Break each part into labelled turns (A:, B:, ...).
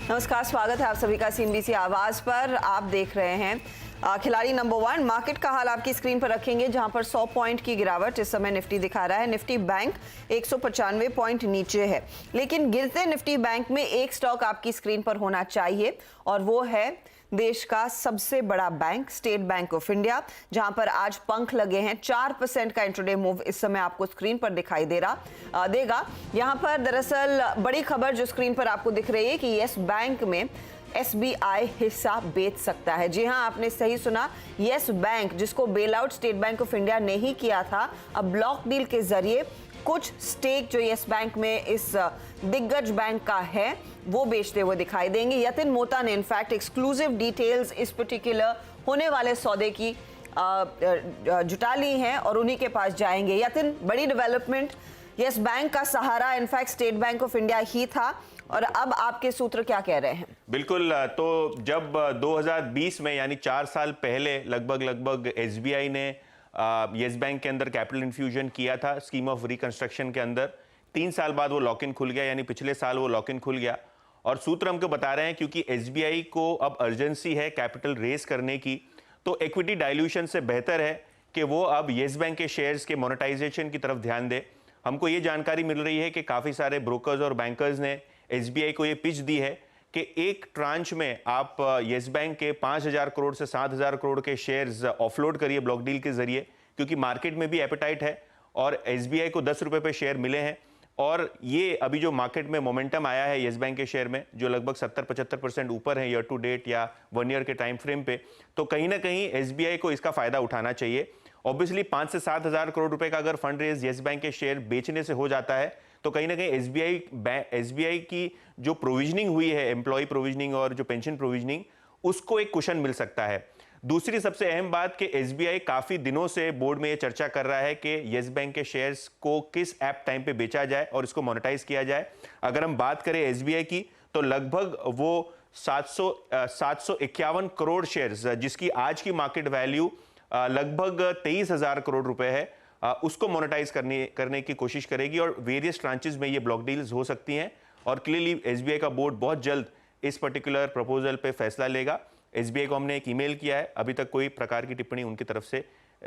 A: नमस्कार, स्वागत है आप सभी का सीएनबीसी आवाज पर। आप देख रहे हैं खिलाड़ी नंबर 1। मार्केट का हाल आपकी स्क्रीन पर रखेंगे, जहां पर 100 पॉइंट की गिरावट इस समय निफ्टी दिखा रहा है। निफ्टी बैंक 195 पॉइंट नीचे है, लेकिन गिरते निफ्टी बैंक में एक स्टॉक आपकी स्क्रीन पर होना चाहिए और वो है देश का सबसे बड़ा bank state Bank of India, जहां पर आज पंख लगे हैं। 4% का इंट्राडे मूव इस समय आपको स्क्रीन पर दिखाई देगा। यहां पर दरअसल बड़ी खबर जो स्क्रीन पर आपको दिख रही है कि यस बैंक में एसबीआई हिस्सा बेच सकता है। जी हां, आपने सही सुना। यस बैंक, जिसको bail out state Bank of India ने ही किया था, अब ब्लॉक डील के जरिए कुछ स्टेक जो यस बैंक में इस दिग्गज बैंक का है वो बेचते हुए दिखाई देंगे। यतिन मोता ने इनफैक्ट एक्सक्लूसिव डिटेल्स इस पर्टिकुलर होने वाले सौदे की जुटा ली हैं और उन्हीं के पास जाएंगे। यतिन, बड़ी डेवलपमेंट, यस बैंक का सहारा in fact State Bank of India ही था और अब आपके सूत्र क्या कह रहे हैं?
B: बिल्कुल, तो जब 2020 में यानी 4 साल पहले लगभग एसबीआई ने यस बैंक के अंदर कैपिटल इन्फ्यूजन किया था स्कीम ऑफ रिकंस्ट्रक्शन के अंदर, 3 साल बाद वो लॉक इन खुल गया, यानी पिछले साल वो लॉक इन खुल गया। और सूत्र हमको बता रहे हैं क्योंकि एसबीआई को अब अर्जेंसी है कैपिटल रेस करने की, तो इक्विटी डाइल्यूशन से बेहतर है कि वो अब यस बैंक के शेयर्स के मोनेटाइजेशन की तरफ ध्यान दे। हमको ये जानकारी मिल रही है कि काफ़ी सारे ब्रोकर्स और बैंकर्स ने एसबीआई को ये पिच दी है कि एक ट्रांच में आप यस बैंक के 5,000 करोड़ से 7,000 करोड़ के शेयर्स ऑफलोड करिए ब्लॉक डील के जरिए, क्योंकि मार्केट में भी एपेटाइट है और एसबीआई को 10 रुपए पे शेयर मिले हैं। और ये अभी जो मार्केट में मोमेंटम आया है यस बैंक के शेयर में, जो लगभग 70-75% ऊपर है ईयर टू डेट या 1 ईयर के टाइम फ्रेम पे, तो कहीं ना कहीं एसबीआई को इसका फायदा उठाना चाहिए। ऑब्वियसली 5 से 7,000 करोड़ रुपए का अगर फंड रेज यस बैंक के शेयर बेचने से हो जाता है तो कहीं ना कहीं एसबीआई की जो प्रोविजनिंग हुई है, एम्प्लॉय प्रोविजनिंग और जो पेंशन प्रोविजनिंग, उसको एक कुशन मिल सकता है। दूसरी सबसे अहम बात कि एसबीआई काफी दिनों से बोर्ड में ये चर्चा कर रहा है कि यस बैंक के शेयर्स को किस ऐप टाइम पे बेचा जाए और इसको मोनेटाइज किया जाए। अगर हम बात करें एसबीआई की, तो लगभग वो 751 करोड़ शेयर्स, जिसकी आज की मार्केट वैल्यू लगभग 23,000 करोड़ रुपए है, उसको मोनेटाइज करने की कोशिश करेगी और वेरियस ट्रांचेस में ये ब्लॉक डील्स हो सकती हैं। और क्लियरली एसबीआई का बोर्ड बहुत जल्द इस पर्टिकुलर प्रपोजल पे फैसला लेगा। एसबीआई को हमने एक ईमेल किया है, अभी तक कोई प्रकार की टिप्पणी उनकी तरफ से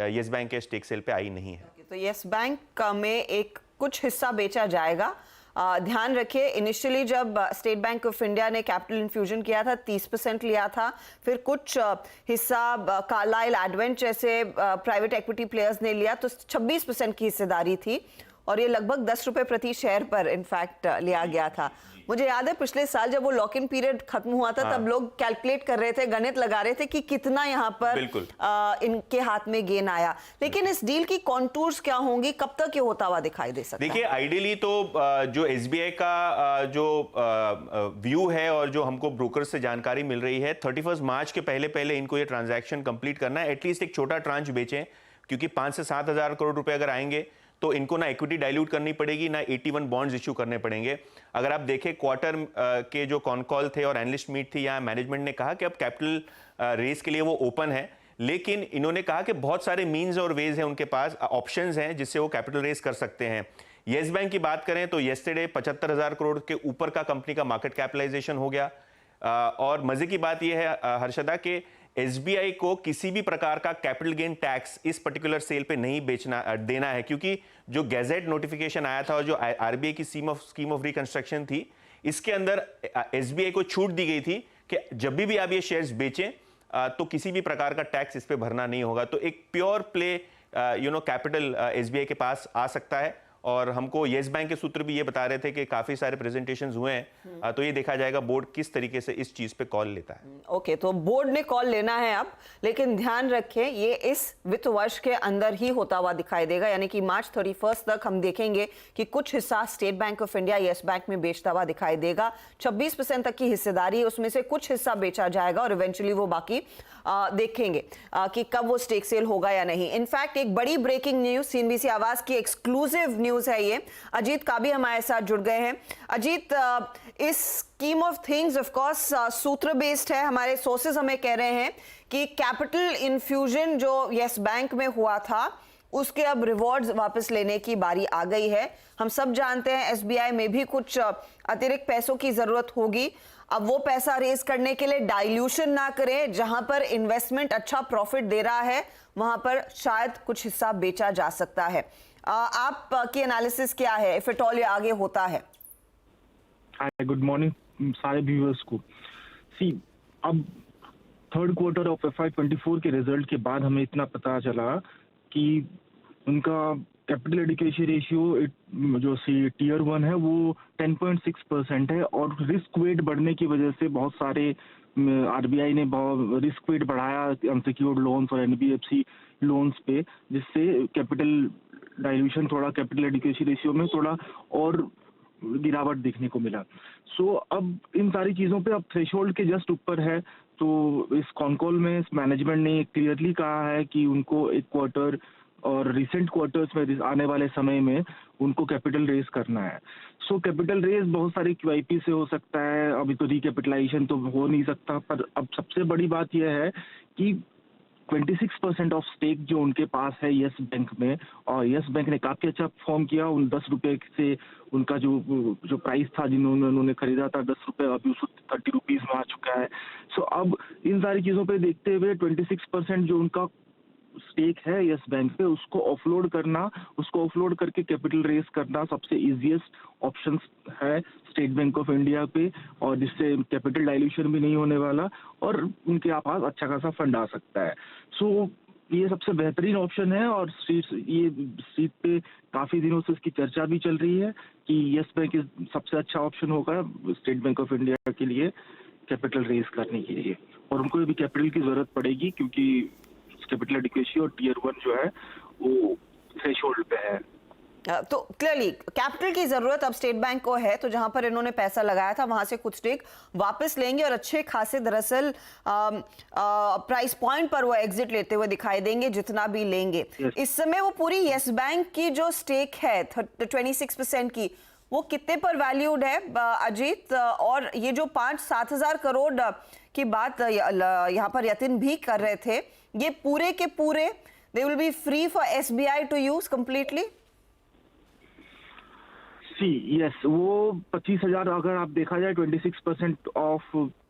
B: यस बैंक के स्टेक सेल पे आई नहीं है।
A: तो यस बैंक में एक कुछ हिस्सा बेचा जाएगा। ध्यान रखिए, इनिशियली जब स्टेट बैंक ऑफ इंडिया ने कैपिटल इन्फ्यूजन किया था 30% लिया था, फिर कुछ हिस्सा कार्लाइल एडवेंट जैसे प्राइवेट इक्विटी प्लेयर्स ने लिया तो 26% की हिस्सेदारी थी और ये लगभग 10 रुपए प्रति शेयर पर इनफैक्ट लिया गया था। मुझे याद है पिछले साल जब वो लॉक इन पीरियड खत्म हुआ था, तब लोग कैलकुलेट कर रहे थे, गणित लगा रहे थे कि कितना यहाँ पर इनके हाथ में गेन आया। लेकिन इस डील की कॉन्टूर्स क्या होंगी, कब तक ये होता हुआ दिखाई दे सकता है?
B: देखिए, आइडियली तो जो एसबीआई का जो व्यू है और जो हमको ब्रोकर से जानकारी मिल रही है, 31 मार्च के पहले इनको ये ट्रांजैक्शन कंप्लीट करना है। एटलीस्ट एक छोटा ट्रांच बेचें, क्योंकि 5 से 7,000 करोड़ रुपए अगर आएंगे तो इनको ना इक्विटी डाइल्यूट करनी पड़ेगी, ना 81 बॉन्ड्स इश्यू करने पड़ेंगे। अगर आप देखें क्वार्टर के जो कॉन कॉल थे और एनालिस्ट मीट थी, यहाँ मैनेजमेंट ने कहा कि अब कैपिटल रेस के लिए वो ओपन है, लेकिन इन्होंने कहा कि बहुत सारे मीन्स और वेज हैं उनके पास, ऑप्शंस हैं जिससे वो कैपिटल रेस कर सकते हैं। यस बैंक की बात करें तो येस्टरडे 75,000 करोड़ के ऊपर का कंपनी का मार्केट कैपिटलाइजेशन हो गया। और मजे की बात यह है हर्षदा के एसबीआई को किसी भी प्रकार का कैपिटल गेन टैक्स इस पर्टिकुलर सेल पे नहीं देना है, क्योंकि जो गैजेट नोटिफिकेशन आया था और जो आरबीआई की स्कीम ऑफ रिकंस्ट्रक्शन थी, इसके अंदर एसबीआई को छूट दी गई थी कि जब भी आप ये शेयर्स बेचें तो किसी भी प्रकार का टैक्स इस पे भरना नहीं होगा। तो एक प्योर प्ले कैपिटल एसबीआई के पास आ सकता है। और हमको यस बैंक के सूत्र भी ये बता रहे थे कि काफी सारे प्रेजेंटेशंस हुए हैं, तो ये देखा जाएगा बोर्ड किस तरीके से इस चीज पे कॉल लेता है।
A: ओके, तो बोर्ड ने कॉल लेना है अब, लेकिन ध्यान रखें ये इस वित्त वर्ष के अंदर ही होता हुआ दिखाई देगा, यानी कि मार्च 31 तक हम देखेंगे कि कुछ हिस्सा state Bank of India yes bank में बेचता हुआ दिखाई देगा। 26% तक की हिस्सेदारी, उसमें से कुछ हिस्सा बेचा जाएगा और इवेंचुअली वो बाकी देखेंगे कि कब वो स्टेक सेल होगा या नहीं। इनफैक्ट एक बड़ी ब्रेकिंग न्यूज, सीएनबीसी आवाज की एक्सक्लूसिव न्यूज है ये। अजीत काबी हमारे साथ जुड़ गए हैं। अजीत, इस scheme of things of course सूत्र बेस्ड है, हमारे सोर्सेज हमें कह रहे हैं कि कैपिटल इन्फ्यूजन जो यस बैंक में हुआ था उसके अब रिवॉर्ड्स वापस लेने की बारी आ गई है। हम सब जानते हैं एसबीआई में भी कुछ अतिरिक्त पैसों की जरूरत होगी। अब वो पैसा रेज करने के लिए डाइल्यूशन ना करें, जहां पर इन्वेस्टमेंट अच्छा प्रॉफिट दे रहा है वहां पर शायद कुछ हिस्सा बेचा जा सकता है। आपकी एनालिसिस क्या है इफ इट ऑल ये आगे होता है?
C: हाय, गुड मॉर्निंग सारे व्यूअर्स को। सी, अब थर्ड क्वार्टर ऑफ FY24 के रिजल्ट के बाद हमें इतना पता चला कि उनका कैपिटल एडिक्वेसी रेशियो जो टीयर 1 है वो 10.6% है और रिस्क वेट बढ़ने की वजह से बहुत सारे आरबीआई ने बहुत रिस्क वेट बढ़ाया अनसिक्योर्ड लोन्स और एनबीएफसी लोन्स पे, जिससे कैपिटल डाइल्यूशन थोड़ा कैपिटल एडिक्वेसी रेशियो में थोड़ा और गिरावट देखने को मिला। सो अब इन सारी चीज़ों पे अब थ्रेशोल्ड के जस्ट ऊपर है। तो इस कॉल में मैनेजमेंट ने क्लियरली कहा है कि उनको एक क्वार्टर और रिसेंट क्वार्टर्स में आने वाले समय में उनको कैपिटल रेज करना है। सो कैपिटल रेज बहुत सारी QIP से हो सकता है, अभी तो रिकैपिटलाइजेशन तो हो नहीं सकता, पर अब सबसे बड़ी बात यह है कि 26% ऑफ स्टेक जो उनके पास है यस बैंक में, और यस बैंक ने काफी अच्छा परफॉर्म किया। उन 10 रुपए से उनका जो प्राइस था उन्होंने खरीदा था 10 रुपए, अभी उसको 30 रुपीज में आ चुका है। सो अब इन सारी चीजों पे देखते हुए 26% जो उनका स्टेक है यस बैंक पे, उसको ऑफलोड करके कैपिटल रेज करना सबसे इजीएस्ट ऑप्शन है स्टेट बैंक ऑफ इंडिया पे, और जिससे कैपिटल डाइल्यूशन भी नहीं होने वाला और उनके पास अच्छा खासा फंड आ सकता है। सो ये सबसे बेहतरीन ऑप्शन है और स्ट्रीट पे काफी दिनों से इसकी चर्चा भी चल रही है कि यस बैंक सबसे अच्छा ऑप्शन होगा स्टेट बैंक ऑफ इंडिया के लिए कैपिटल रेज करने के लिए, और उनको भी कैपिटल की जरूरत पड़ेगी क्योंकि कैपिटल एडिक्वेसी और टीयर 1 जो है वो थ्रेशोल्ड पे है।
A: तो क्लियरली कैपिटल की जरूरत अब स्टेट बैंक को है, तो जहां पर इन्होंने पैसा लगाया था वहां से कुछ स्टेक वापस लेंगे और अच्छे खासे दरअसल प्राइस पॉइंट पर वो एग्जिट लेते हुए दिखाई देंगे जितना भी लेंगे।
C: Yes.
A: इस समय वो पूरी यस बैंक की जो स्टेक है 26% की, वो कितने पर वैल्यूड है अजीत? और ये जो 5-7 हजार करोड़ की बात यहाँ पर यतिन भी कर रहे थे, ये पूरे के पूरे they will be free for SBI to use completely?
C: Yes, वो 25,000 अगर आप देखा जाए 26% ऑफ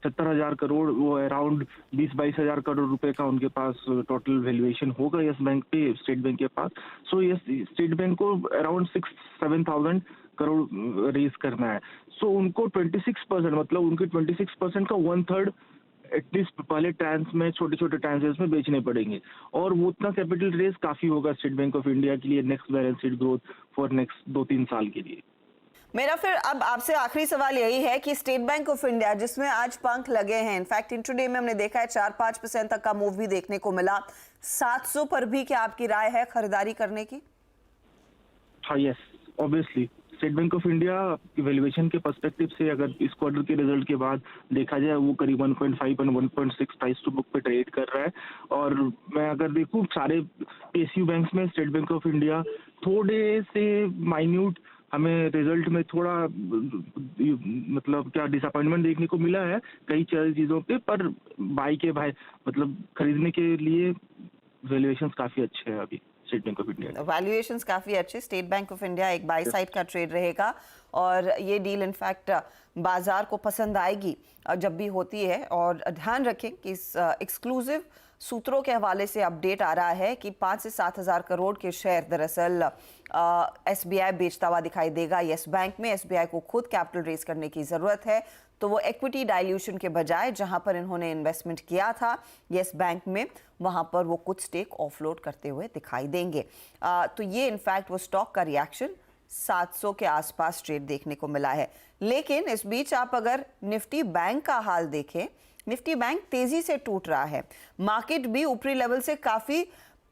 C: 70,000 करोड़, वो अराउंड 20-22 हजार करोड़ रुपए का उनके पास टोटल वैल्यूएशन होगा यस बैंक पे, स्टेट बैंक के पास। सो यस, स्टेट बैंक को अराउंड 6-7,000 करोड़ रेज करना है। सो उनको 26% मतलब उनके 26% का 1/3 एटलीस्ट पहले ट्रांस में छोटे ट्रांसेस में बेचने पड़ेंगे, और वो उतना कैपिटल रेज काफी होगा स्टेट बैंक ऑफ इंडिया के लिए next balance sheet growth for next 2-3 साल के लिए।
A: मेरा फिर अब आपसे आखिरी सवाल यही है कि स्टेट बैंक ऑफ इंडिया जिसमें आज पंख लगे हैं, इनफैक्ट इंट्राडे में हमने देखा है 4-5% तक का मूव भी देखने को मिला, 700 पर भी क्या आपकी राय है खरीदारी करने की? हाँ,
C: yes, obviously state Bank of India की वैल्यूएशन के पर्सपेक्टिव से अगर इस क्वार्टर के रिजल्ट के बाद देखा जाए वो करीब 1.5 और 1.6 प्राइस टू बुक पे ट्रेड कर रहा है। और मैं अगर देखूं सारे PSU बैंक्स में स्टेट बैंक ऑफ इंडिया थोड़े से माइन्यूट हमें रिजल्ट में थोड़ा मतलब क्या डिसअपॉइंटमेंट देखने को मिला है कई चीजों पे, पर मतलब खरीदने के लिए वैल्यूएशंस काफी अच्छे हैं अभी state Bank of India.
A: Valuations काफी अच्छे, स्टेट बैंक ऑफ इंडिया एक बाई साइड का ट्रेड रहेगा और ये डील इनफैक्ट बाजार को पसंद आएगी जब भी होती है। और ध्यान रखें कि इस एक्सक्लूसिव सूत्रों के हवाले से अपडेट आ रहा है कि 5 से 7 हजार करोड़ के शेयर दरअसल एसबीआई बेचता हुआ दिखाई देगा यस बैंक में। एसबीआई को खुद कैपिटल रेज करने की जरूरत है, तो वो इक्विटी डाइल्यूशन के बजाय जहां पर इन्होंने इन्वेस्टमेंट किया था यस बैंक में, वहां पर वो कुछ स्टेक ऑफलोड करते हुए दिखाई देंगे। तो ये इनफैक्ट वो स्टॉक का रिएक्शन 700 के आसपास ट्रेड देखने को मिला है। लेकिन इस बीच आप अगर निफ्टी बैंक का हाल देखें, निफ्टी बैंक तेजी से टूट रहा है, मार्केट भी ऊपरी लेवल से काफी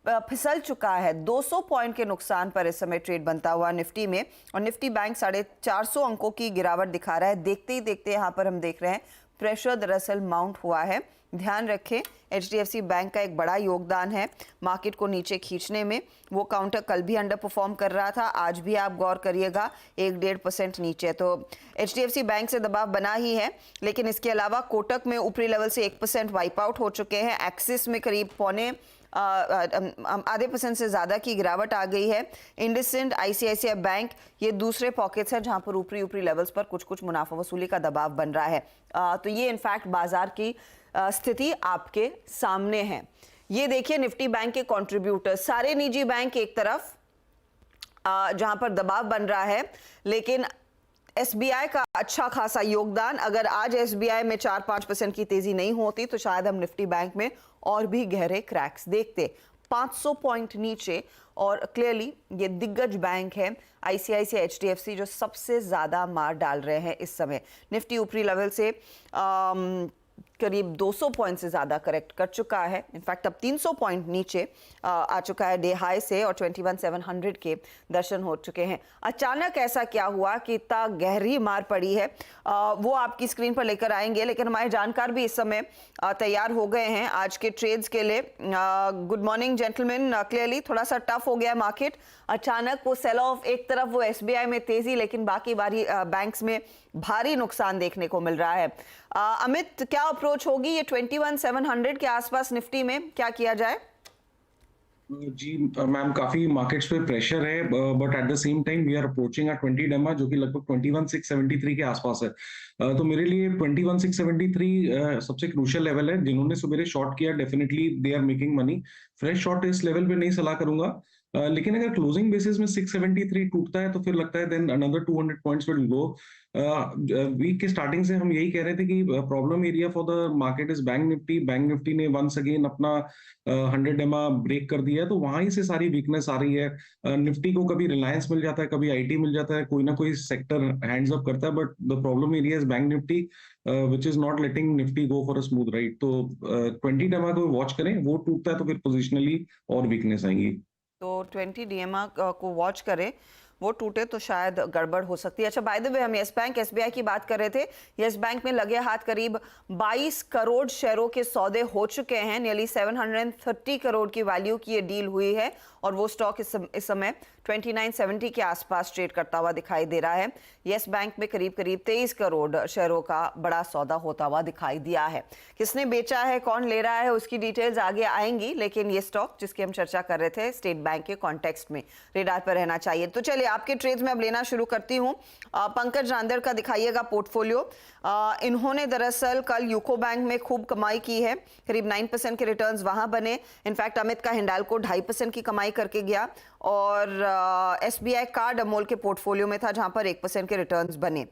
A: फिसल चुका है। 200 पॉइंट के नुकसान पर इस समय ट्रेड बनता हुआ निफ्टी में, और निफ्टी बैंक 450 अंकों की गिरावट दिखा रहा है। देखते ही देखते यहाँ पर हम देख रहे हैं प्रेशर दरअसल माउंट हुआ है। ध्यान रखें HDFC बैंक का एक बड़ा योगदान है मार्केट को नीचे खींचने में। वो काउंटर कल भी अंडर परफॉर्म कर रहा था, आज भी आप गौर करिएगा 1-1.5% नीचे, तो HDFC बैंक से दबाव बना ही है। लेकिन इसके अलावा कोटक में ऊपरी लेवल से 1% वाइप आउट हो चुके हैं, एक्सिस में करीब आधे % से ज़्यादा की गिरावट आ गई है। इंडसइंड, आईसीआईसीआई बैंक ये दूसरे पॉकेट्स हैं जहां पर ऊपरी ऊपरी लेवल्स पर कुछ कुछ मुनाफा वसूली का दबाव बन रहा है। तो ये इनफैक्ट बाजार की स्थिति आपके सामने है। ये देखिए निफ्टी बैंक के कंट्रीब्यूटर, सारे निजी बैंक एक तरफ जहां पर दबाव बन रहा है, लेकिन एसबीआई का अच्छा खासा योगदान। अगर आज एसबीआई में 4-5% की तेजी नहीं होती तो शायद हम निफ्टी बैंक में और भी गहरे क्रैक्स देखते। 500 पॉइंट नीचे, और क्लियरली ये दिग्गज बैंक है आईसीआईसीआई, एचडीएफसी जो सबसे ज्यादा मार डाल रहे हैं इस समय। निफ्टी ऊपरी लेवल से करीब 200 पॉइंट से ज़्यादा करेक्ट कर चुका है। इनफैक्ट अब 300 पॉइंट नीचे आ चुका है डे हाई से, और 21,700 के दर्शन हो चुके हैं। अचानक ऐसा क्या हुआ कि इतना गहरी मार पड़ी है, वो आपकी स्क्रीन पर लेकर आएंगे, लेकिन हमारे जानकार भी इस समय तैयार हो गए हैं आज के ट्रेड्स के लिए। Good morning gentleman. क्लियरली थोड़ा सा टफ हो गया है मार्केट, अचानक वो सेल ऑफ, एक तरफ वो एसबीआई में तेजी, लेकिन बाकी बैंक्स में भारी नुकसान देखने को मिल रहा है। अमित, क्या अप्रोच होगी ये 21,700 के आसपास निफ्टी में, क्या किया जाए?
D: जी मैम, काफी मार्केट्स पे प्रेशर है, but at the same time we are approaching 20 DEMA जो कि लगभग 21,673 के आसपास है। तो मेरे लिए 21,673 सबसे क्रूशियल लेवल है। जिन्होंने सुबह शॉर्ट किया definitely they are making money. Fresh short इस लेवल पे नहीं सलाह करूंगा, लेकिन अगर क्लोजिंग बेसिस में 673 टूटता है तो फिर लगता है then another 200 points will go. Week के स्टार्टिंग से हम यही कह रहे थे कि problem area for the market is bank Nifty. Bank Nifty ने वंस अगेन अपना 100 डेमा ब्रेक कर दिया है, तो वहां से सारी वीकनेस आ रही है। निफ्टी को कभी रिलायंस मिल जाता है, कभी आईटी मिल जाता है, कोई ना कोई सेक्टर हैंड्स अप करता है, but the problem area is bank Nifty which is not letting Nifty go for a smooth ride. तो 20 डेमा को वॉच करें, वो टूटता है तो फिर पोजिशनली और वीकनेस आएंगी।
A: तो 20 डीएमआ को वॉच करें, वो टूटे तो शायद गड़बड़ हो सकती है। अच्छा, बाय द वे हम यस बैंक एसबीआई की बात कर रहे थे। यस बैंक में लगे हाथ करीब 22 करोड़ शेयरों के सौदे हो चुके हैं। नियरली 730 करोड़ की वैल्यू की ये डील हुई है, और वो स्टॉक इस समय 2970 के आसपास ट्रेड करता हुआ दिखाई दे रहा है। यस बैंक में करीब करीब 23 करोड़ शेयरों का बड़ा सौदा होता हुआ दिखाई दिया है। किसने बेचा है, कौन ले रहा है, उसकी डिटेल्स आगे आएंगी, लेकिन ये स्टॉक जिसकी हम चर्चा कर रहे थे स्टेट बैंक के कॉन्टेक्स्ट में रेडार पर रहना चाहिए। तो चलिए आपके ट्रेड्स में अब लेना शुरू करती हूँ। पंकज रांदर का दिखाइएगा पोर्टफोलियो। इन्होंने दरअसल कल यूको बैंक में खूब कमाई की है, करीब 9% के रिटर्न्स वहां बने। इनफैक्ट अमित का हिंडाल्को 2.5% की कमाई करके गया, और एसबीआई कार्ड अमोल के पोर्टफोलियो में था जहां पर 1% के रिटर्न्स बने।